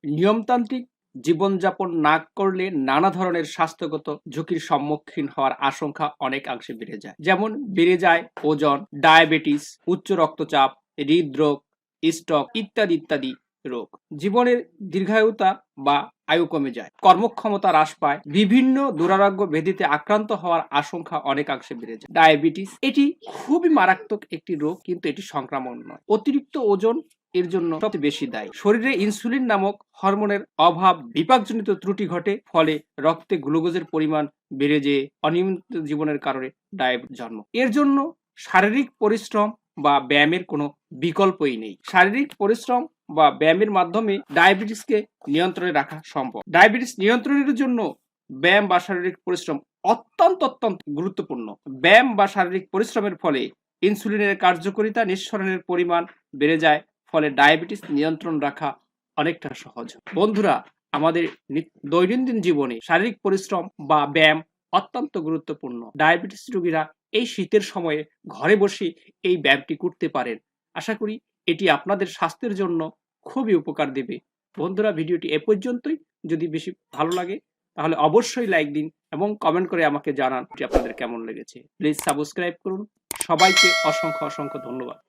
নিয়মতান্ত্রিক জীবনযাপন না করলে নানা ধরনের স্বাস্থ্যগত ঝুঁকির সম্মুখীন হওয়ার আশঙ্কা অনেকাংশে বেড়ে যায়। যেমন বেড়ে যায় ওজন, ডায়াবেটিস, উচ্চ রক্তচাপ, হৃদরোগ, স্ট্রোক ইত্যাদি ইত্যাদি রোগ। জীবনের দীর্ঘায়ুতা বা আয়ু কমে যায়, কর্মক্ষমতা হ্রাস পায়, বিভিন্ন দুরারোগ্য ব্যাধিতে আক্রান্ত হওয়ার আশঙ্কা অনেকাংশে বেড়ে যায়। ডায়াবেটিস এটি খুবই মারাত্মক একটি রোগ, কিন্তু এটি সংক্রামক নয়। অতিরিক্ত ওজন এর জন্য সবচেয়ে বেশি দায়ী। শরীরে ইনসুলিন নামক হরমোনের অভাব, বিপাকজনিত ত্রুটি ঘটে, ফলে রক্তে গ্লুকোজের পরিমাণ বেড়ে যেয়ে অনিয়মিত জীবনের কারণে ডায়াবেটিস জন্ম। এর জন্য শারীরিক পরিশ্রম বা ব্যায়ামের কোনো বিকল্পই নেই। শারীরিক পরিশ্রম বা ব্যায়ামের মাধ্যমে ডায়াবেটিসকে নিয়ন্ত্রণে রাখা সম্ভব। ডায়াবেটিস নিয়ন্ত্রণের জন্য ব্যায়াম বা শারীরিক পরিশ্রম অত্যন্ত গুরুত্বপূর্ণ। ব্যায়াম বা শারীরিক পরিশ্রমের ফলে ইনসুলিনের কার্যকারিতা, নিঃসরণের পরিমাণ বেড়ে যায়, ফলে ডায়াবেটিস নিয়ন্ত্রণ রাখা অনেকটা সহজ। বন্ধুরা, আমাদের দৈনন্দিন জীবনে শারীরিক পরিশ্রম বা ব্যায়াম অত্যন্ত গুরুত্বপূর্ণ। ডায়াবেটিস রোগীরা এই শীতের সময়ে ঘরে বসে এই ব্যায়ামটি করতে পারেন। আশা করি এটি আপনাদের স্বাস্থ্যের জন্য খুবই উপকার দেবে। বন্ধুরা, ভিডিওটি এ পর্যন্তই। যদি বেশি ভালো লাগে তাহলে অবশ্যই লাইক দিন এবং কমেন্ট করে আমাকে জানান আপনাদের কেমন লেগেছে। প্লিজ সাবস্ক্রাইব করুন। সবাইকে অসংখ্য ধন্যবাদ।